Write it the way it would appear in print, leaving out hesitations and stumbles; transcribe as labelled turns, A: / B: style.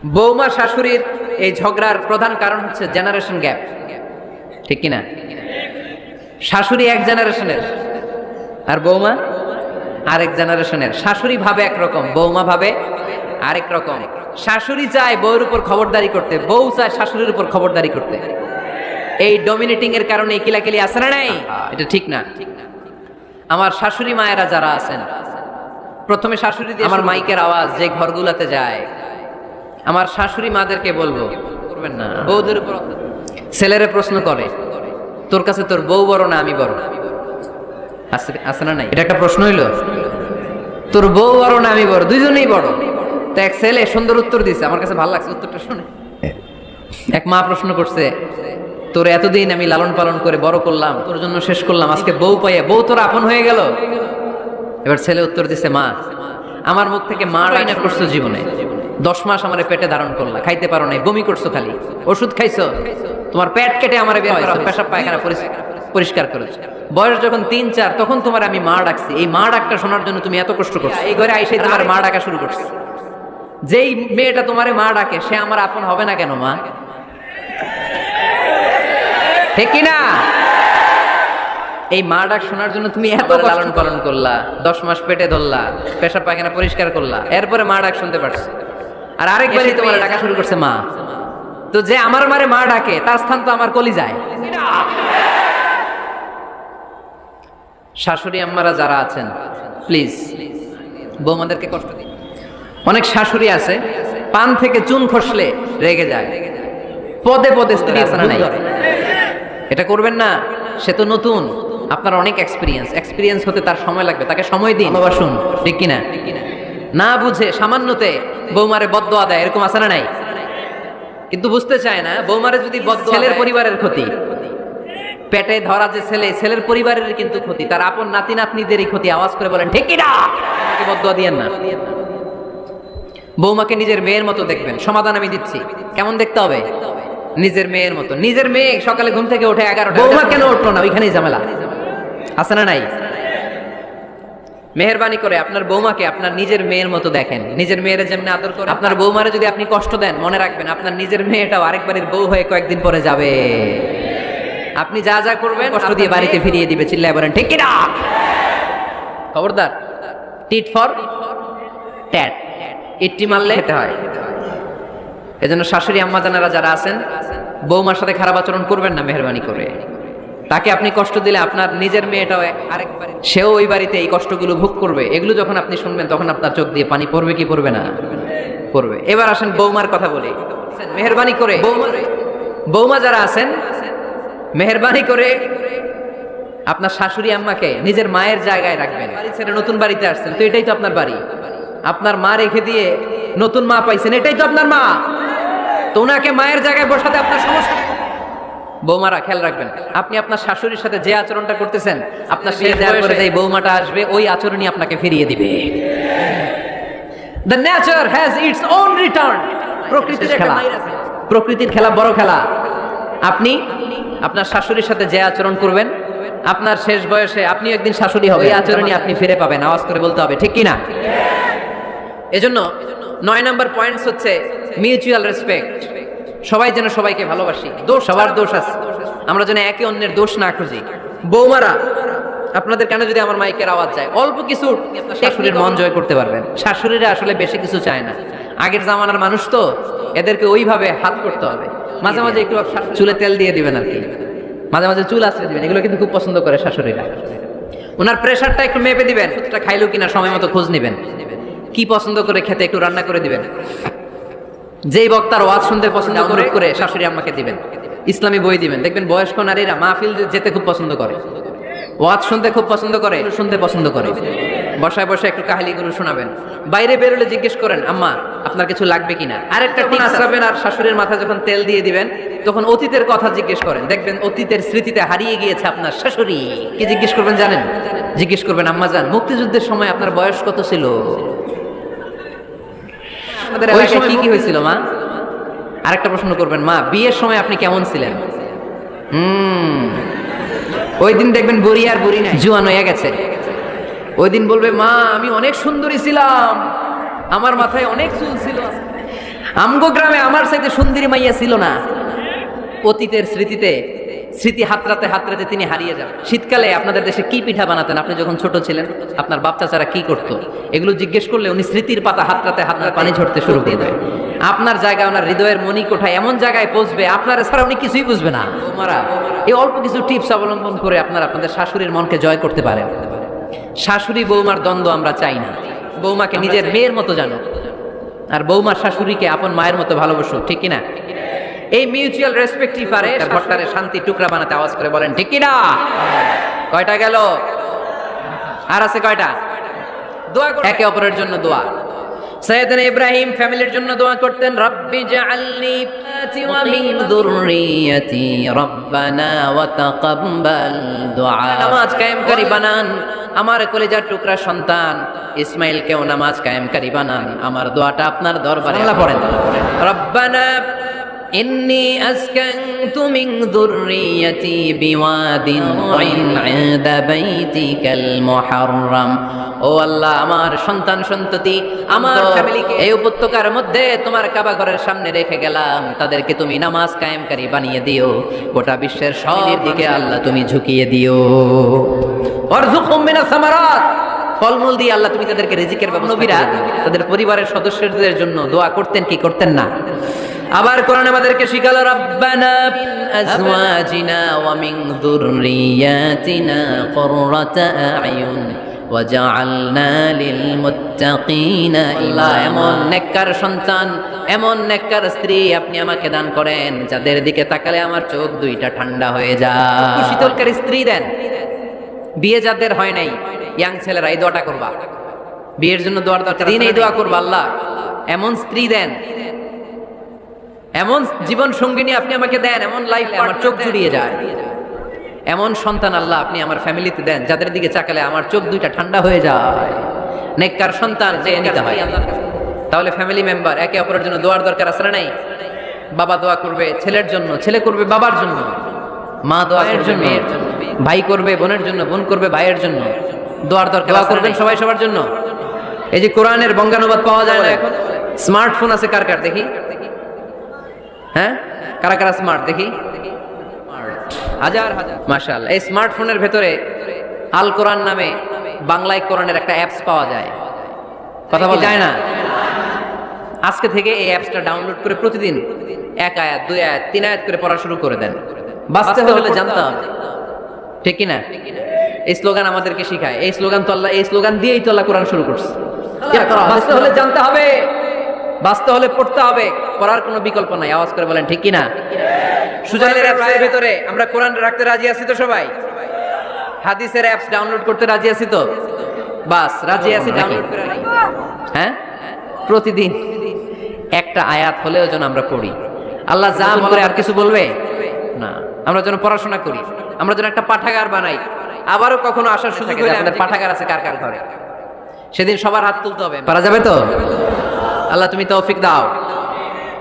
A: বৌমা শাশুড়ির এই ঝগড়ার প্রধান কারণ হচ্ছে জেনারেশন গ্যাপ, ঠিক কিনা? শাশুড়ি এক জেনারেশনের আর বৌমা আরেক জেনারেশনের। শাশুড়ি ভাবে একরকম, বৌমা ভাবে আরেক রকম। শাশুড়ি চায় বউর উপর খবরদারি করতে, বউ চায় শাশুড়ির উপর খবরদারি করতে। এই ডমিনেটিং এর কারণে কিলাকিলি আছে না নাই? এটা ঠিক না। আমার শাশুড়ি মায়েরা যারা আছেন, প্রথমে শাশুড়ি দিয়ে আমার মাইকের আওয়াজ যে ঘরগুলাতে যায়, আমার শাশুড়ি মাদেরকে বলবো, করবেন না বউদের উপর। ছেলেরে প্রশ্ন করে, তোর কাছে তোর বউ বড় না আমি বড়? আছে না নাই? এটা একটা প্রশ্ন হইলো। তোর বউ বড় না আমি বড়? দুইজনেই বড়। তো এক ছেলে সুন্দর উত্তর দিছে, আমার কাছে ভালো লাগছে উত্তরটা শুনে। এক মা প্রশ্ন করছে, তোর এতদিন আমি লালন পালন করে বড় করলাম, তোর জন্য শেষ করলাম, আজকে বউ পাইয়া বউ তোর আপন হয়ে গেল। এবার ছেলে উত্তর দিছে, মা আমার মুখ থেকে মা রাইনা করছো জীবনে, 10 মাস আমার পেটে ধারণ করলা, খাইতে পারো নাই, বমি করছো, খালি ওষুধ খাইছো, তোমার পেট কেটে আমার বের করা হয়েছে, পেশাব পায়খানা পরিষ্কার করেছো। বয়স যখন 3-4 তখন তোমার আমি মা ডাকছি। এই মা ডাকটা শোনার জন্য তুমি এত কষ্ট করছো, এই ঘরে আইসে তোমার মা ডাকা শুরু করছে। যেই মেয়েটা তোমারে মা ডাকে সে আমার আপন হবে না কেন মা? ঠিক কিনা? এই মা ডাক শোনার জন্য তুমি এত লালন পালন করলা, 10 মাস পেটে ধরলা, পেশাব পায়খানা পরিষ্কার করলা, এরপরে মা ডাক শুনতে পারছো। আর আরেকবারই তোমার ডাকা শুরু করছে মা। তো যে আমার মারে মা ডাকে তার স্থান তো আমার কলিজায়। শাশুড়ি আম্মারা যারা আছেন, প্লিজ বৌমাদেরকে কষ্ট দিন। অনেক শাশুড়ি আছে পান থেকে চুন খসলে রেগে যায়, পদে পদে স্ত্রী আছে না নাই? এটা করবেন না। সে তো নতুন, আপনার অনেক এক্সপিরিয়েন্স হতে তার সময় লাগবে, তাকে সময় দিন। বাবা শুন, ঠিক কিনা? না বুঝে সামান্যতে বৌমারে বদদোয়া দেয়, এরকম আছে না নাই? কিন্তু বুঝতে চায় না বৌমারে যদি বদদোয়া, ছেলের পরিবারের ক্ষতি, পেটে ধরা যে ছেলে, ছেলের পরিবারের কিন্তু ক্ষতি, তার আপন নাতি নাতনিদেরই ক্ষতি। আওয়াজ করে বলেন ঠিক কিনা? আমাকে বদদোয়া দিয়েন না। বৌমাকে নিজের মেয়ের মতো দেখবেন। সমাধান আমি দিচ্ছি। কেমন দেখতে হবে? নিজের মেয়ের মতো। নিজের মেয়ে সকালে ঘুম থেকে ওঠে 11টা, বৌমা কেন উঠলো না? ওইখানেই ঝামেলা আছে না নাই? মেহেরবানি করে আপনার বৌমাকে আপনার নিজের মেয়ের মতো দেখেন। নিজের মেয়ের যেমনি আদর করে, আপনার বৌমারে যদি আপনি কষ্ট দেন, মনে রাখবেন আপনার নিজের মেয়েটাও আরেকবারের বউ হয়ে কয়েকদিন পরে যাবে। আপনি যা যা করবেন কষ্ট দিয়ে বাড়িতে ফিরিয়ে দিবে। চিল্লায় বলেন ঠিক কিনা? খবরদার, টিট ফর ট্যাট, ইট্টি মারলে খেতে হয়। এজন্য শাশুড়ি আম্মা জানারা যারা আছেন, বৌমার সাথে খারাপ আচরণ করবেন না মেহেরবানি করে। তাকে আপনি কষ্ট দিলে আপনার নিজের মেয়েটাও আরেকবার সেও ওই বাড়িতে এই কষ্টগুলো ভোগ করবে। এগুলো যখন আপনি শুনবেন তখন আপনার চোখ দিয়ে পানি পড়বে কি পড়বে না? পড়বে। এবার আসেন বৌমার কথা বলি। মেহেরবানি করে বৌমা যারা আছেন, মেহেরবানি করে আপনার শাশুড়ি আম্মাকে নিজের মায়ের জায়গায় রাখবেন। বাড়ি ছেড়ে নতুন বাড়িতে আসছেন, তো এটাই তো আপনার বাড়ি। আপনার মা রেখে দিয়ে নতুন মা পাইছেন, এটাই তো আপনার মা। তো ওনাকে মায়ের জায়গায় বসাতে আপনার সমস্যা। বৌমারা খেয়াল রাখবেন, আপনি আপনার শাশুড়ির সাথে যে আচরণটা করতেছেন, আপনার শেষ বয়সে যে বৌমাটা আসবে ওই আচরণই আপনাকে ফিরিয়ে দিবে। The nature has its own return. প্রকৃতির খেলা বড় খেলা। আপনি আপনার শাশুড়ির সাথে যে আচরণ করবেন, আপনার শেষ বয়সে আপনি একদিন শাশুড়ি হবে, এই আচরণই আপনি ফিরে পাবেন। আওয়াজ করে বলতে হবে ঠিক কিনা? এজন্য 9 নাম্বার পয়েন্টস হচ্ছে মিউচুয়াল রেসপেক্ট। সবাই যেন সবাইকে ভালোবাসি। দোষ সবার দোষ আছে, আমরা যেন একে অন্যের দোষ না খুঁজি। বৌমারা, আপনাদের কানে যদি আমার মাইকের আওয়াজ যায়, অল্প কিছু শাশুড়ির মন জয় করতে পারবেন। শাশুড়িরা আসলে বেশি কিছু চায় না। আগের জামানার মানুষ তো, এদেরকে ওইভাবে হাত করতে হবে। মাঝে মাঝে একটু চুলে তেল দিয়ে দিবেন আর কি, মাঝে মাঝে চুল আছড়ে দিবেন। এগুলো কিন্তু খুব পছন্দ করে শাশুড়িরা। ওনার প্রেশারটা একটু মেপে দিবেন, খাইলো কিনা সময় মতো খোঁজ নিবেন। কি পছন্দ করে খেতে একটু রান্না করে দিবেন। যেই বক্তার ওয়াজ শুনতে পছন্দ করে শাশুড়ি আম্মাকে দিবেন। ইসলামী বই দিবেন। দেখবেন বয়স্ক নারীরা মাহফিল যেতে খুব পছন্দ করে, ওয়াজ শুনতে খুব পছন্দ করে, শুনতে পছন্দ করে। বসায় বসে একটু কাহিলীগুলো শোনাবেন। বাইরে বেরোলে জিজ্ঞেস করেন, আম্মা আপনার কিছু লাগবে কিনা? আরেকটা টিপস আসাবেন। আর শাশুড়ির মাথায় যখন তেল দিয়ে দিবেন, তখন অতীতের কথা জিজ্ঞেস করেন। দেখবেন অতীতের স্মৃতিতে হারিয়ে গিয়েছে আপনার শাশুড়ি। কি জিজ্ঞেস করবেন জানেন? জিজ্ঞেস করবেন, আম্মা জান মুক্তিযুদ্ধের সময় আপনার বয়স কত ছিল? ওই সময় কি কি হয়েছিল মা? আরেকটা প্রশ্ন করবেন, মা বিয়ের সময় আপনি কেমন ছিলেন? ওই দিন দেখবেন বুড়ি আর বুড়ি নাই, জুয়ান হয়ে গেছে। ওই দিন বলবে, মা আমি অনেক সুন্দরী ছিলাম, আমার মাথায় অনেক চুল ছিল। আমগো গ্রামে আমার চাইতে সুন্দরী মাইয়া ছিল না। অতীতের স্মৃতি হাতরাতে হাতরাতে তিনি হারিয়ে যান। শীতকালে আপনাদের দেশে কি পিঠা বানাতেন আপনি যখন ছোট ছিলেন? আপনার বাপ চাচারা কি করতো? এগুলো জিজ্ঞেস করলে উনি স্মৃতির পাতা হাতরাতে হাতরাতে পানি ঝরতে শুরু করে দেয়। আপনার জায়গায় ওনার হৃদয়ের মণিকোঠায় এমন জায়গায় পৌঁছবে আপনার ছাড়া উনি কিছুই বুঝবে না। বৌমারা, এই অল্প কিছু টিপস অবলম্বন করে আপনারা আপনাদের শাশুড়ির মনকে জয় করতে পারেন। শাশুড়ি বৌমার দ্বন্দ্ব আমরা চাই না। বৌমাকে নিজের মেয়ের মতো জানো, আর বৌমার শাশুড়িকে আপন মায়ের মতো ভালোবাসো, ঠিক কিনা? এই মিউচুয়াল রেসপেক্টই পারে ঘরটারে শান্তি টুকরা বানাতে। আওয়াজ করে বলেন ঠিক কিনা? কয়টা গেল? আর আছে কয়টা? দোয়া করো একে অপরের জন্য। দোয়া সাইয়েদনা ইব্রাহিম ফ্যামিলির জন্য দোয়া করতেন, রব্বি জাআলনি ওয়া মিন যুররিয়াতি রব্বানা ওয়া তাকাব্বাল দুআ। নামাজ কায়েমকারী বানান আমার কলিজার টুকরা সন্তান ইসমাইলকেও নামাজ কায়েমকারী বানান। আমার দোয়াটা আপনার দরবারে আল্লাহ পড়েন, রব্বানা ইন্নী আসকানতু মিন যুররিয়াতি বিওয়াদিন ইনদা বাইতিকাল মুহাররাম। ও আল্লাহ, আমার সন্তান সন্ততি আমার ফ্যামিলিকে এই উপত্যকার মধ্যে তোমার কাবা ঘরের সামনে রেখে গেলাম, তাদেরকে তুমি নামাজ কায়েমকারী বানিয়ে দিও। গোটা বিশ্বের সব দিকে আল্লাহ তুমি ঝুঁকিয়ে দিও। ওয়ারযুকহুম মিনাস সামারাত, ফলমূল দিয়ে আল্লাহ তুমি তাদেরকে রিজিকের ব্যবস্থা। নবীরা তাদের পরিবারের সদস্যদের জন্য দোয়া করতেন কি করতেন না? আবার কোরআন আমাদেরকে শিখালো, রব্বানা মিন আজওয়াজিনা ওয়া মিন যুররিয়াতিনা কুররাতা আ'য়ুন ওয়াজআলনা লিল মুত্তাকিনা ইমামা। এমন নেককার সন্তান, এমন নেককার স্ত্রী আপনি আমাকে দান করেন যাদের দিকে তাকালে আমার চোখ দুইটা ঠান্ডা হয়ে যায়। শীতলকারী স্ত্রী দেন। বিয়ে যাদের হয় নাই, ইয়াং ছেলেরা এই দোয়াটা করবা। বিয়ের জন্য দোয়ার দরকার, দিন এই দোয়া করবা, আল্লাহ এমন স্ত্রী দেন, এমন জীবন সঙ্গিনী আপনি আমাকে দেন, এমন লাইফ আমার চোখ জুড়িয়ে যায়, এমন সন্তান আল্লাহ আপনি আমার ফ্যামিলিতে দেন যাদের দিকে তাকালে আমার চোখ দুইটা ঠান্ডা হয়ে যায়। নেককার সন্তান চেয়ে নিতে হয়। তাহলে ফ্যামিলি মেম্বার একে অপরের জন্য দোয়ার দরকার আছে না নাই? বাবা দোয়া করবে ছেলের জন্য, ছেলে করবে বাবার জন্য, মা দোয়া করবে মেয়ের জন্য, ভাই করবে বোনের জন্য, বোন করবে ভাইয়ের জন্য। দোয়ার দরকার। দোয়া করবেন সবাই সবার জন্য। এই যে কোরআনের বঙ্গানুবাদ পাওয়া যায় না এখন। স্মার্টফোন আছে কার কার দেখি? হ্যাঁ, কারা কারা স্মার্ট দেখি? হাজার হাজার, মাশাআল্লাহ। এই স্মার্টফোনের ভেতরে আল কোরআন নামে বাংলায় কোরআনের একটা অ্যাপস পাওয়া যায়। কথা বলা যায় না? আজকে থেকে এই অ্যাপসটা ডাউনলোড করে প্রতিদিন 1 আয়াত 2 আয়াত 3 আয়াত করে পড়া শুরু করে দেন। বাঁচতে হলে জানতে হবে, ঠিক কিনা? এই স্লোগান আমাদেরকে শিখায়। এই স্লোগান তো আল্লাহ, এই স্লোগান দিয়েই তো আল্লাহ কোরআন শুরু করছে। বাঁচতে হলে জানতে হবে, বাঁচতে হলে পড়তে হবে, পড়ার কোনো বিকল্প নাই। আওয়াজ করে বলেন ঠিক কিনা? সুজাইলের অ্যাপসের ভিতরে আমরা কোরআন রাখতে রাজি আছি তো সবাই? হাদিসের অ্যাপস ডাউনলোড করতে রাজি আছি তো? বাস রাজি আছি, ডাউনলোড করে রাখি। হ্যাঁ, প্রতিদিন একটা আয়াত হলেও যেন আমরা পড়ি। আল্লাহ যা বলে আর কিছু বলবে না। আমরা যেন পড়াশোনা করি, আমরা যেন একটা পাঠাগার বানাই। আবারও কখনো আসার সুযোগ হলে আমাদের পাঠাগার আছে কার কার ঘরে, সেদিন সবার হাত তুলতে হবে। পারা যাবে তো? আল্লাহ তুমি তৌফিক দাও।